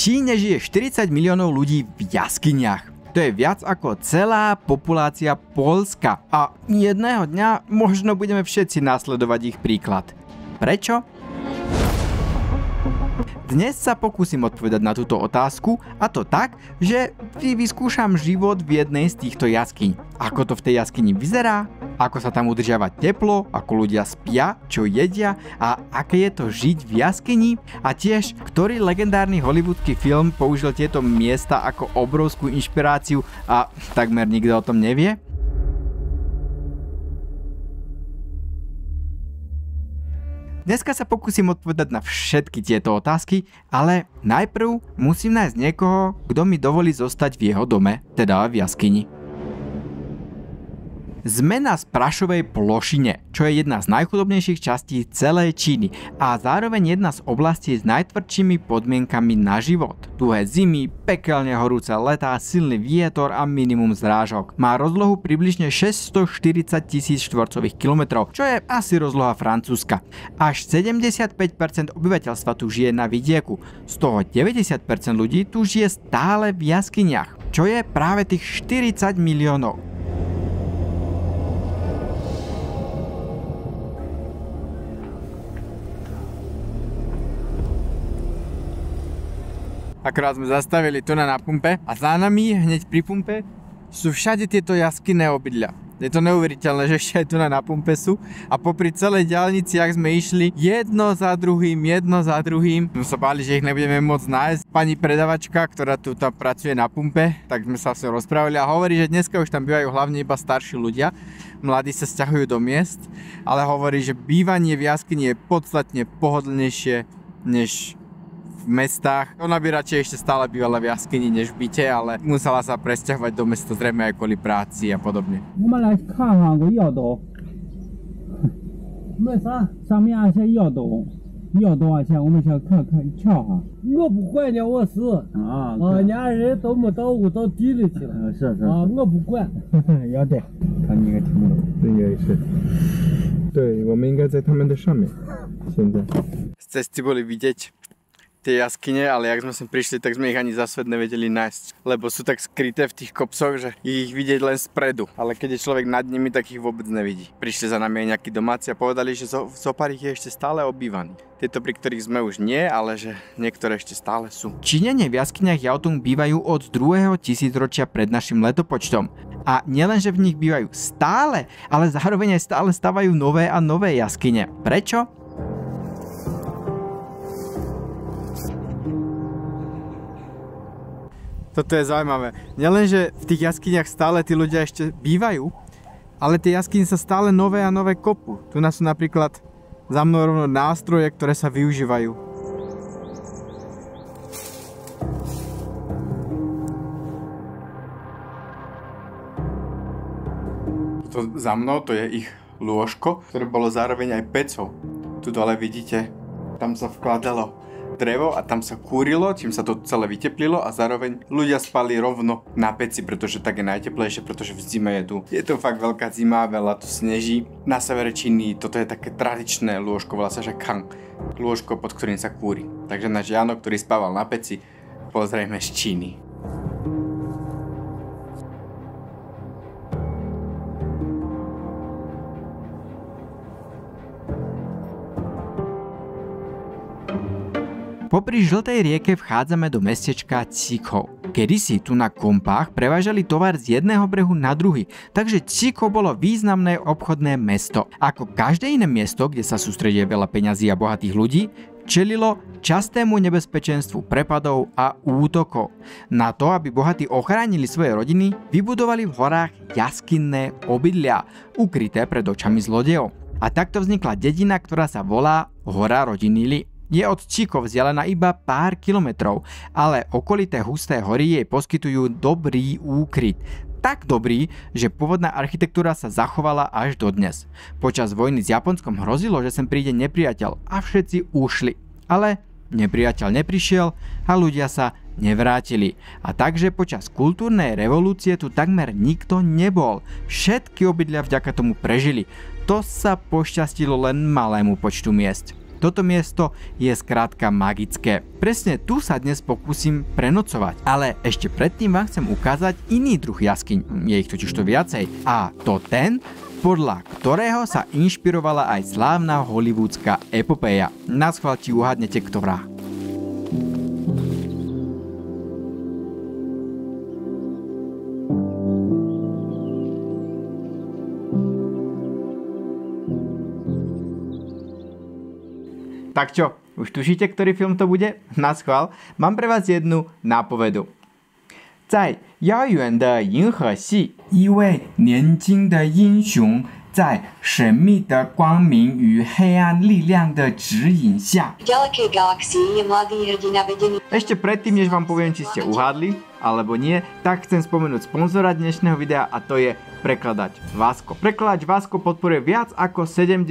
Číne žije 40 miliónov ľudí v jaskyniach. To je viac ako celá populácia Poľska a jedného dňa možno budeme všetci nasledovať ich príklad. Prečo? Dnes sa pokúsim odpovedať na túto otázku a to tak, že vyskúšam život v jednej z týchto jaskyň. Ako to v tej jaskyni vyzerá, ako sa tam udržiava teplo, ako ľudia spia, čo jedia a aké je to žiť v jaskyni a tiež, ktorý legendárny hollywoodský film použil tieto miesta ako obrovskú inšpiráciu a takmer nikto o tom nevie. Dneska sa pokúsim odpovedať na všetky tieto otázky, ale najprv musím nájsť niekoho, kto mi dovolí zostať v jeho dome, teda v jaskyni. Sme na Sprašovej plošine, čo je jedna z najchudobnejších častí celej Číny a zároveň jedna z oblastí s najtvrdšími podmienkami na život. Tuhé zimy, pekelne horúce letá, silný vietor a minimum zrážok. Má rozlohu približne 640 000 štvorcových kilometrov, čo je asi rozloha Francúzska. Až 75% obyvateľstva tu žije na vidieku, z toho 90% ľudí tu žije stále v jaskyniach, čo je práve tých 40 miliónov. Akorát sme zastavili tu na pumpe a za nami, hneď pri pumpe, sú všade tieto jaskinné obydlia. Je to neuveriteľné, že ešte aj tu na pumpe sú a popri celej diaľnici, ak sme išli jedno za druhým. Sme sa báli, že ich nebudeme môcť nájsť. Pani predavačka, ktorá tu tam pracuje na pumpe, tak sme sa s ňou rozprávali a hovorí, že dneska už tam bývajú hlavne iba starší ľudia. Mladí sa sťahujú do miest, ale hovorí, že bývanie v jaskyni je podstatne pohodlnejšie než v mestách. Ona by radšej ešte stále bývala v jaskyni než v byte, ale musela sa presťahovať do mesta zrejme aj kvôli práci a podobne. Z cesty boli vidieť tie jaskyne, ale jak sme sem prišli, tak sme ich ani za svet nevedeli nájsť, lebo sú tak skryté v tých kopcoch, že ich vidieť len spredu, ale keď je človek nad nimi, tak ich vôbec nevidí. Prišli za nami aj nejakí domáci a povedali, že zopár ich je ešte stále obývaný. Tieto, pri ktorých sme už nie, ale že niektoré ešte stále sú. Číňania v jaskyniach Yaotung bývajú od 2. tisícročia pred našim letopočtom. A nielenže v nich bývajú stále, ale zároveň aj stále stavajú nové a nové jaskyne. Prečo? Toto je zaujímavé. Nielenže v tých jaskyniach stále tí ľudia ešte bývajú, ale tie jaskyne sa stále nové a nové kopú. Tu sú napríklad za mnou rovno nástroje, ktoré sa využívajú. To za mnou to je ich lôžko, ktoré bolo zároveň aj pecou. Tu dole vidíte, tam sa vkladalo drevo a tam sa kúrilo, čím sa to celé vyteplilo a zároveň ľudia spali rovno na peci, pretože tak je najteplejšie, pretože v zime je tu fakt veľká zima, veľa tu sneží. Na severe Číny toto je také tradičné lôžko, volá sa, že kang, lôžko, pod ktorým sa kúri. Takže náš Jano, ktorý spával na peci, bol zrejme z Číny. Popri žltej rieke vchádzame do mestečka Cichou. Kedysi tu na kompách prevážali tovar z jedného brehu na druhý, takže Cichou bolo významné obchodné mesto. Ako každé iné miesto, kde sa sústredí veľa peňazí a bohatých ľudí, čelilo častému nebezpečenstvu prepadov a útokov. Na to, aby bohatí ochránili svoje rodiny, vybudovali v horách jaskinné obydlia, ukryté pred očami zlodejov. A takto vznikla dedina, ktorá sa volá Hora rodiny Li. Je od Cichou vzdialená iba pár kilometrov, ale okolité husté hory jej poskytujú dobrý úkryt. Tak dobrý, že pôvodná architektúra sa zachovala až dodnes. Počas vojny s Japonskom hrozilo, že sem príde nepriateľ a všetci ušli. Ale nepriateľ neprišiel a ľudia sa nevrátili. A takže počas kultúrnej revolúcie tu takmer nikto nebol. Všetky obydlia vďaka tomu prežili. To sa pošťastilo len malému počtu miest. Toto miesto je skrátka magické. Presne tu sa dnes pokúsim prenocovať, ale ešte predtým vám chcem ukázať iný druh jaskyň, je ich totižto viacej. A to ten, podľa ktorého sa inšpirovala aj slávna hollywoodská epopéja. Naschvál či uhádnete, kto vrah. Tak čo, už tušíte, ktorý film to bude? Naschvál, mám pre vás jednu nápovedu. 在遥远的银河系，一位年轻的英雄在神秘的光明与黑暗力量的指引下。 V ďalekej galaxii je mladý hrdina vedený. Ešte predtým, než vám poviem, či ste uhádli alebo nie, tak chcem spomenúť sponzora dnešného videa a to je prekladač Vasko. Prekladač Vasko podporuje viac ako 70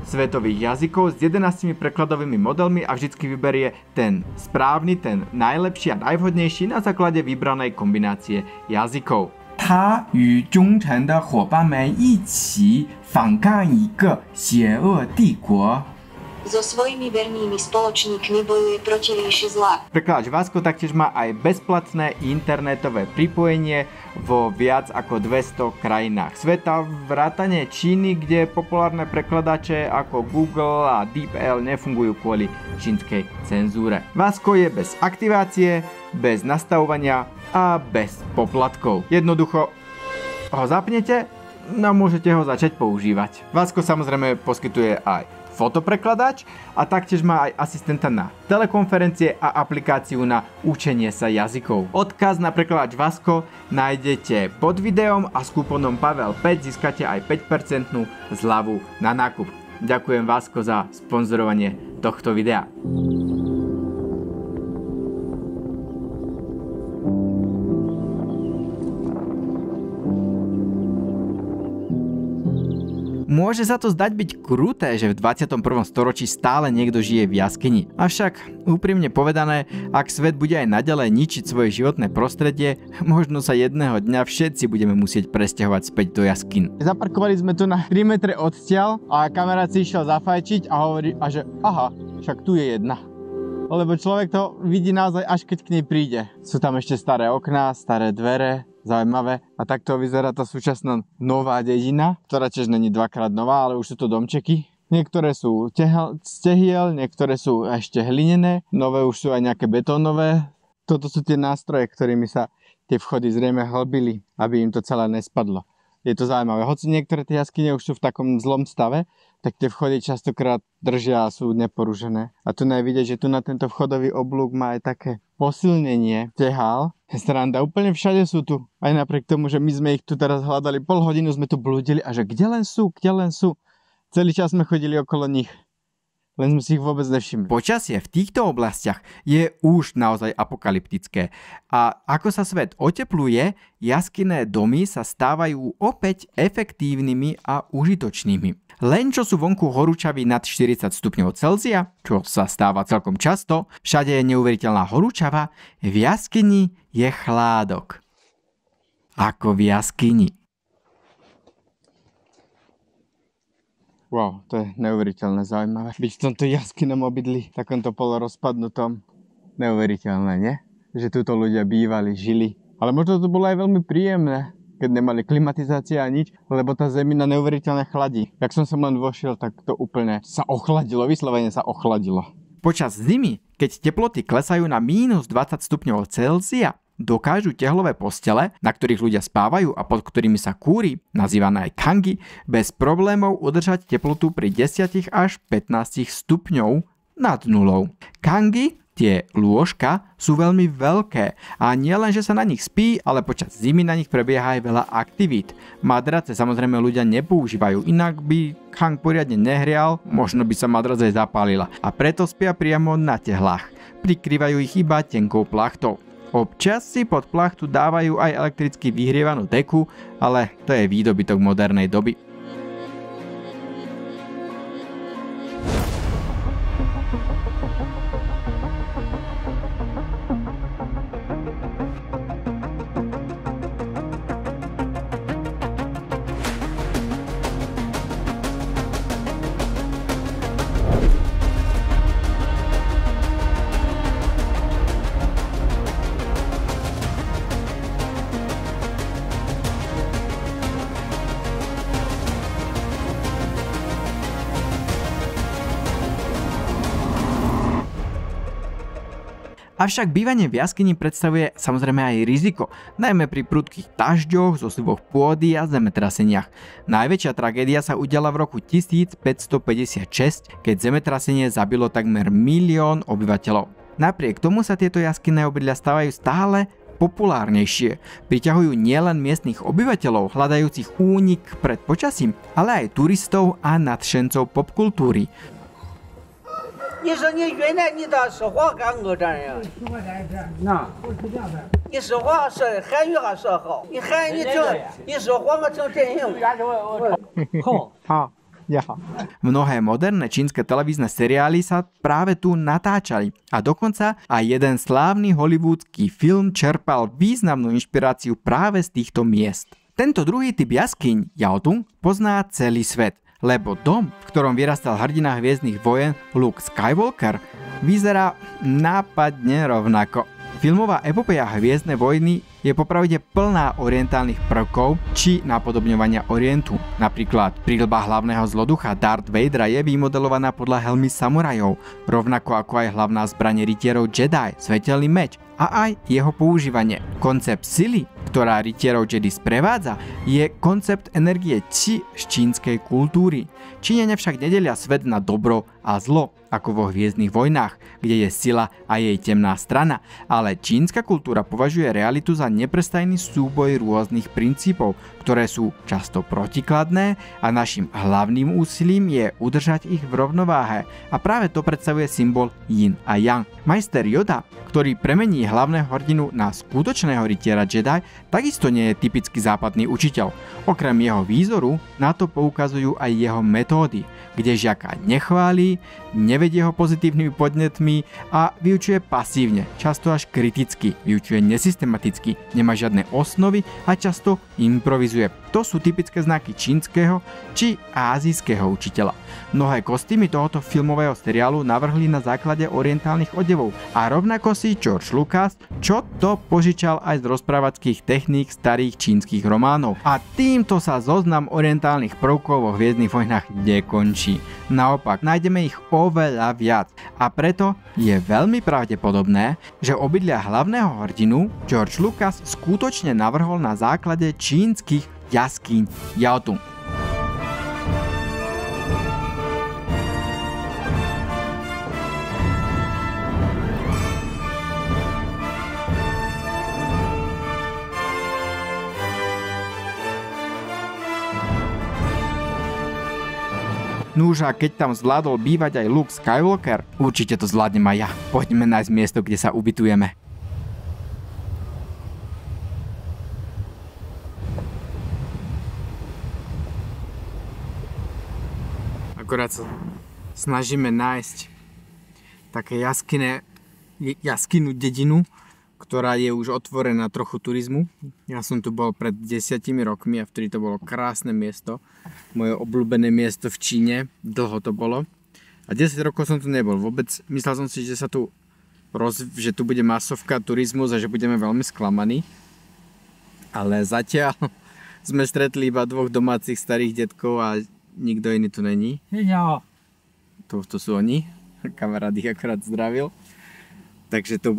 svetových jazykov s 11 prekladovými modelmi a vždycky vyberie ten správny, ten najlepší a najvhodnejší na základe vybranej kombinácie jazykov. 他与忠诚的伙伴们一起反抗一个邪恶帝国。 So svojimi vernými spoločníkmi bojuje proti ríši zla. Prekladač Vasko taktiež má aj bezplatné internetové pripojenie vo viac ako 200 krajinách sveta, vrátane Číny, kde populárne prekladače ako Google a DeepL nefungujú kvôli čínskej cenzúre. Vasko je bez aktivácie, bez nastavovania a bez poplatkov. Jednoducho ho zapnete a môžete ho začať používať. Vasko samozrejme poskytuje aj fotoprekladač a taktiež má aj asistenta na telekonferencie a aplikáciu na učenie sa jazykov. Odkaz na prekladač Vasko nájdete pod videom a s kúponom Pavel5 získate aj 5% zľavu na nákup. Ďakujem Vasko za sponzorovanie tohto videa. Môže sa to zdať byť kruté, že v 21. storočí stále niekto žije v jaskyni. Avšak, úprimne povedané, ak svet bude aj naďalej ničiť svoje životné prostredie, možno sa jedného dňa všetci budeme musieť presťahovať späť do jaskyn. Zaparkovali sme tu na 3 metre odtiaľ a kamarát si išiel zafajčiť a hovorí, že aha, však tu je jedna. Lebo človek to vidí naozaj až keď k nej príde. Sú tam ešte staré okná, staré dvere, zaujímavé. A takto vyzerá tá súčasná nová dedina, ktorá tiež není dvakrát nová, ale už sú to domčeky. Niektoré sú z tehiel, niektoré sú ešte hlinené, nové už sú aj nejaké betónové. Toto sú tie nástroje, ktorými sa tie vchody zrejme hlbili, aby im to celé nespadlo. Je to zaujímavé. Hoci niektoré tie jaskyne už sú v takom zlom stave, tak tie vchody častokrát držia a sú neporušené. A tu najvidieť, že tu na tento vchodový oblúk má aj také posilnenie tehál. Sranda, úplne všade sú tu. Aj napriek tomu, že my sme ich tu teraz hľadali, pol hodinu sme tu blúdili a že kde len sú. Celý čas sme chodili okolo nich. Len sme si ich vôbec nevšimli. Počasie v týchto oblastiach je už naozaj apokalyptické. A ako sa svet otepluje, jaskinné domy sa stávajú opäť efektívnymi a užitočnými. Len čo sú vonku horúčaví nad 40 stupňov Celzia, čo sa stáva celkom často, všade je neuveriteľná horúčava, v jaskyni je chládok. Ako v jaskyni. Wow, to je neuveriteľné zaujímavé. Byť v tomto jaskynom obydlí, takomto polorozpadnutom. Neuveriteľné, nie? Že tuto ľudia bývali, žili. Ale možno to bolo aj veľmi príjemné, keď nemali klimatizácia a nič, lebo tá zemina neuveriteľne chladí. Jak som sem len vošiel, tak to úplne sa ochladilo, vyslovene sa ochladilo. Počas zimy, keď teploty klesajú na -20 stupňov Celzia, dokážu tehlové postele, na ktorých ľudia spávajú a pod ktorými sa kúri, nazývané aj kangi, bez problémov udržať teplotu pri 10 až 15 stupňov nad nulou. Kangi, tie lôžka, sú veľmi veľké a nielen, že sa na nich spí, ale počas zimy na nich prebieha aj veľa aktivít. Madrace samozrejme ľudia nepoužívajú, inak by kang poriadne nehrial, možno by sa madraca aj zapálila a preto spia priamo na tehlách. Prikrývajú ich iba tenkou plachtou. Občas si pod plachtu dávajú aj elektricky vyhrievanú deku, ale to je výdobytok modernej doby. Avšak bývanie v jaskyni predstavuje samozrejme aj riziko, najmä pri prudkých dažďoch, zosuvoch pôdy a zemetraseniach. Najväčšia tragédia sa udiala v roku 1556, keď zemetrasenie zabilo takmer 1 000 000 obyvateľov. Napriek tomu sa tieto jaskinné obydlia stávajú stále populárnejšie. Priťahujú nielen miestnych obyvateľov hľadajúcich únik pred počasím, ale aj turistov a nadšencov popkultúry. 你说你原来你到说话干我这样，那你说话说汉语还说好，你汉语听，你说话我听真行。好。Mnohé moderné čínske televízne seriály sa práve tu natáčali a dokonca aj jeden slávny hollywoodský film čerpal významnú inšpiráciu práve z týchto miest. Tento druhý typ jaskyň, Yaotung, pozná celý svet, lebo dom, v ktorom vyrastal hrdina Hviezdnych vojen Luke Skywalker, vyzerá nápadne rovnako. Filmová epopeja Hviezdne vojny je popravde plná orientálnych prvkov či napodobňovania Orientu. Napríklad príľba hlavného zloducha Darth Vadera je vymodelovaná podľa helmy samurajov, rovnako ako aj hlavná zbraň rytierov Jedi, svetelný meč a aj jeho používanie. Koncept sily, ktorá rytierov Jedi sprevádza, je koncept energie Qi z čínskej kultúry. Číňania však nedelia svet na dobro a zlo, ako vo Hviezdnych vojnách, kde je sila a jej temná strana, ale čínska kultúra považuje realitu za neprestajný súboj rôznych princípov, ktoré sú často protikladné a našim hlavným úsilím je udržať ich v rovnováhe a práve to predstavuje symbol Yin a Yang. Majster Yoda, ktorý premení hlavného hrdinu na skutočného rytiera Jedi, takisto nie je typický západný učiteľ. Okrem jeho výzoru na to poukazujú aj jeho metódy, kde žiaka nechváli, nevedie ho pozitívnymi podnetmi a vyučuje pasívne, často až kriticky, vyučuje nesystematicky, nemá žiadne osnovy a často improvizuje. To sú typické znaky čínskeho či ázijského učiteľa. Mnohé kostýmy tohoto filmového seriálu navrhli na základe orientálnych odevov a rovnako si George Lucas čo to požičal aj z rozprávackých techník starých čínskych románov. A týmto sa zoznam orientálnych prvkov vo Hviezdnych vojnách nekončí. Naopak, nájdeme ich oveľa viac a preto je veľmi pravdepodobné, že obydlia hlavného hrdinu George Lucas skutočne navrhol na základe čínskych jaskýň Yaotung. Núž a keď tam zvládol bývať aj Luke Skywalker, určite to zvládnem aj ja. Poďme nájsť miesto, kde sa ubytujeme. Akorát sa snažíme nájsť také jaskynnú dedinu, ktorá je už otvorená trochu turizmu. Ja som tu bol pred 10 rokmi a vtedy to bolo krásne miesto. Moje obľúbené miesto v Číne. Dlho to bolo. A 10 rokov som tu nebol. Vôbec myslel som si, že že tu bude masovka, turizmus a že budeme veľmi sklamaní. Ale zatiaľ sme stretli iba 2 domácich starých detkov a nikto iný tu není. To sú oni. Kamarát ich akorát zdravil. Takže to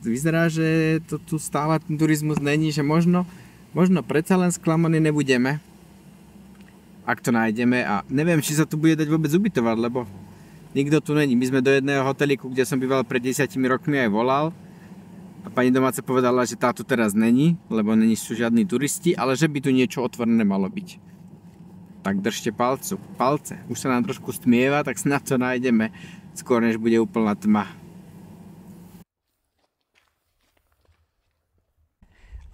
vyzerá, že to tu stále ten turizmus není, že možno predsa len sklamaní nebudeme, ak to nájdeme a neviem, či sa tu bude dať vôbec ubytovať, lebo nikto tu není. My sme do jedného hoteliku, kde som býval pred 10 rokmi aj volal a pani domáca povedala, že tá tu teraz není, lebo není sú žiadni turisti, ale že by tu niečo otvorené malo byť. Tak držte palce. Už sa nám trošku stmieva, tak snad to nájdeme skôr, než bude úplná tma.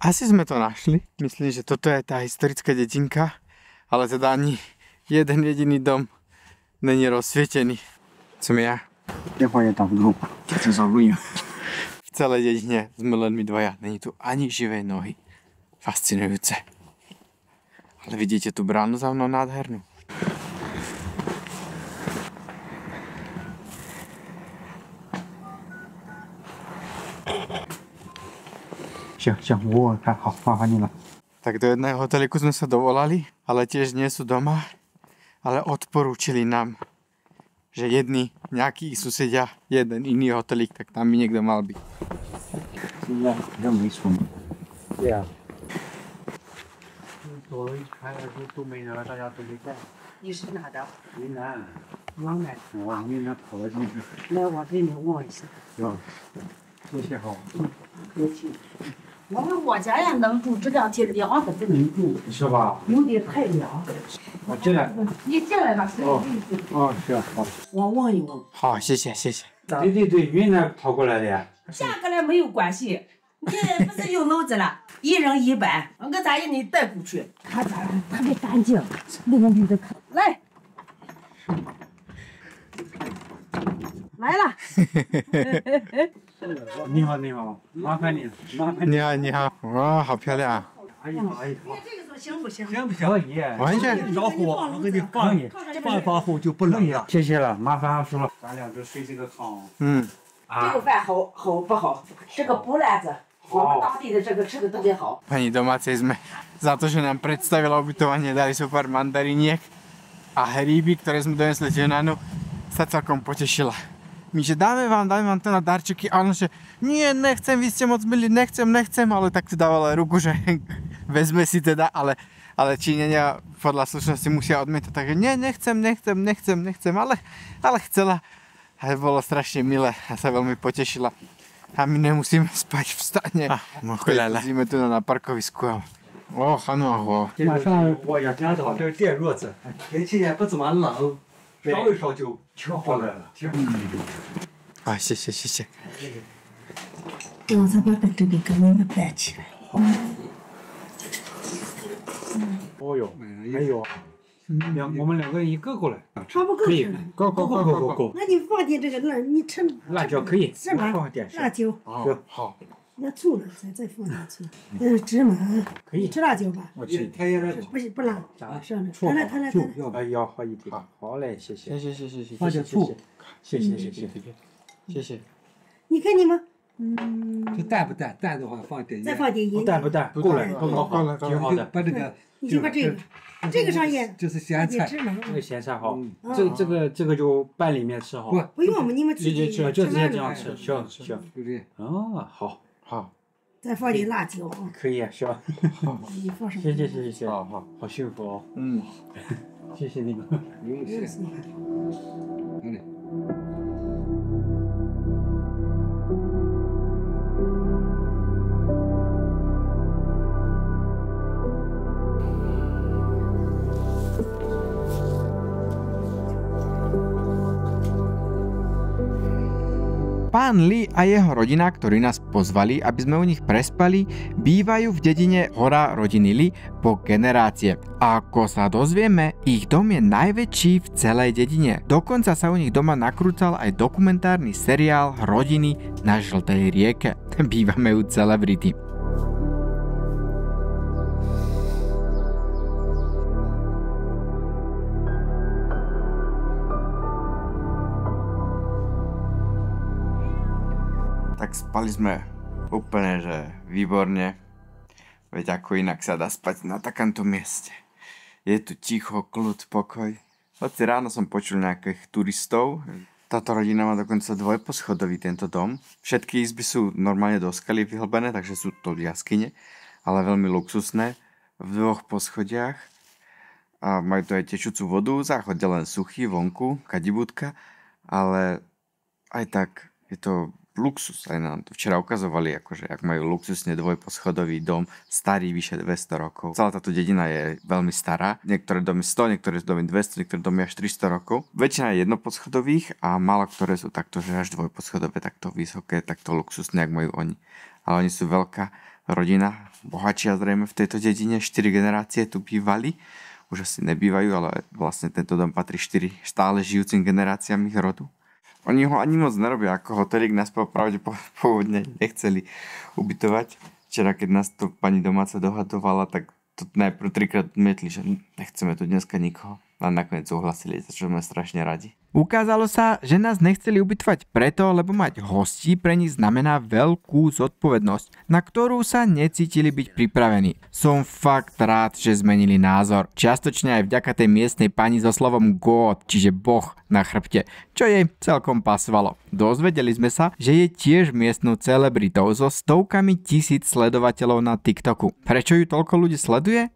Asi sme to našli. Myslím, že toto je tá historická dedinka, ale teda ani jeden jediný dom není rozsvietený. Som ja. V celej dedine sme len my dvaja. Není tu ani živej nohy. Fascinujúce. Ale vidíte tú bránu za mnou nádhernú. Tak do jedného hoteliku sme sa dovolali, ale tiež nie sú doma, ale odporúčili nám že jedni nejakí susedia, jeden iný hotelík, tak tam by niekto mal byť. Ja. 我一开始都没人了，大家都没在。你是哪的？云南，往哪？往云南跑了进去。来，我给你望一下。行，谢谢好。别去。我家也能住，这两天凉的不能住，是吧？有点太凉。我进来。你进来吧，哦，是好。我望一望。好，谢谢谢谢。对，云南跑过来的呀。下过来没有关系，你不是有脑子了，一人一半，我咋给你带过去？看咋特别干净，那个女的看来。来了。你好，麻烦你，你好，哇，好漂亮。阿姨好。你这个说行不行？行不行？完全着火，我给你放你，放后就不冷了。谢谢了，麻烦阿叔了。咱俩就睡这个炕。这个饭好不好？这个布篮子，我们当地的这个吃的特别好。 Pani domácej sme za to, že nám predstavila ubytovanie, dali so pár mandariniek a hríby, ktoré sme donesli ženanu, sa celkom potešila. My, že dáme vám to na darčeky a ona, že nie, nechcem, vy ste moc milí, nechcem, ale tak si dávala ruku, že vezme si teda, ale Číňania podľa slušnosti musia odmietať, takže nie, nechcem, ale chcela. A bolo strašne milé a sa veľmi potešila. A my nemusíme spať v stane. Zíme tu na parkovisku. Ano. 马上我也家找这电褥子，天气也不怎么冷，烧一烧就挺好的了。谢谢。我才把这个给你们搬起来。哦哟，还有。我们两个人一个过来，差不够吃了，够。那你放点这个你吃辣椒可以，是吧？放点辣椒，好。那醋了，再放点醋。芝麻，可以。你吃辣椒吧？我吃。不辣。上来，他来。哎，要好一点。好嘞，谢谢。放点醋。谢谢。你看你们。这淡不淡？淡的话放点盐。再放点盐。淡不淡？够了，挺好的。把这个。你就把这个上盐，这是咸菜，这个咸菜好，这个就拌里面吃好。不用，你们自己吃，就直接这样吃，行，对不对？哦，好。再放点辣椒啊。可以，行。好。你放上。谢。好幸福哦。谢谢你们。Pán Lee a jeho rodina, ktorí nás pozvali, aby sme u nich prespali, bývajú v dedine Hora rodiny Lee po generácie. A ako sa dozvieme, ich dom je najväčší v celej dedine. Dokonca sa u nich doma nakrúcal aj dokumentárny seriál Rodiny na žltej rieke. Bývame u celebrity. Tak spali sme úplne, že výborne. Veď ako inak sa dá spať na takomto mieste. Je tu ticho, kľud, pokoj. Hoci ráno som počul nejakých turistov. Táto rodina má dokonca dvojposchodový tento dom. Všetky izby sú normálne do skaly vyhlbené, takže sú to jaskyne, ale veľmi luxusné. V 2 poschodiach. A majú tu aj tečúcu vodu, záchod je len suchý vonku, kadibúdka, ale aj tak je to luxus. Aj nám to včera ukazovali, akože ak majú luxusne dvojposchodový dom, starý vyše 200 rokov. Celá táto dedina je veľmi stará. Niektoré domy 100, niektoré domy 200, niektoré domy až 300 rokov. Väčšina je jednoposchodových a málo ktoré sú takto, že až dvojposchodové, takto vysoké, takto luxusné, ak majú oni. Ale oni sú veľká rodina, bohatšia zrejme v tejto dedine, 4 generácie tu bývali. Už asi nebývajú, ale vlastne tento dom patrí 4 stále žijúcim generáciám ich rodu. Oni ho ani moc nerobia ako hotelík, nás pôvodne nechceli ubytovať. Včera, keď nás to pani domáca dohadovala, tak to najprv 3-krát odmietli, že nechceme tu dneska nikoho. A nakoniec súhlasili, za čo sme strašne radi. Ukázalo sa, že nás nechceli ubytovať preto, lebo mať hostí pre nich znamená veľkú zodpovednosť, na ktorú sa necítili byť pripravení. Som fakt rád, že zmenili názor. Čiastočne aj vďaka tej miestnej pani so slovom God, čiže Boh na chrbte, čo jej celkom pasovalo. Dozvedeli sme sa, že je tiež miestnou celebritou so stovkami tisíc sledovateľov na TikToku. Prečo ju toľko ľudí sleduje?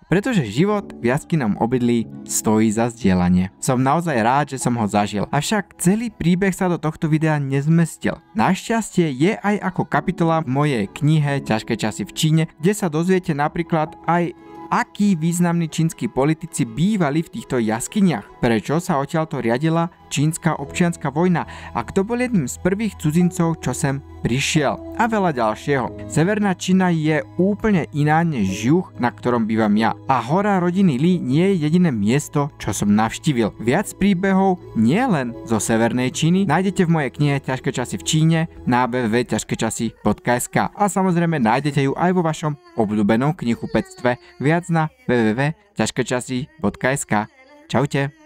Pretože život v jaskynom obydlí stojí za zdieľanie. Som naozaj rád, že som ho zažil. Avšak celý príbeh sa do tohto videa nezmestil. Našťastie je aj ako kapitola v mojej knihe Ťažké časy v Číne, kde sa dozviete napríklad aj akí významní čínsky politici bývali v týchto jaskyniach, prečo sa odtiaľto riadila čínska občianska vojna a kto bol jedným z prvých cudzincov, čo sem prišiel a veľa ďalšieho. Severná Čína je úplne iná než juh, na ktorom bývam ja. A hora rodiny Li nie je jediné miesto, čo som navštívil. Viac príbehov nie len zo Severnej Číny nájdete v mojej knihe Ťažké časy v Číne na www.ťažkečasy.sk a samozrejme nájdete ju aj vo vašom obľúbenom knihkupectve viac na www.ťažkečasy.sk. Čaute.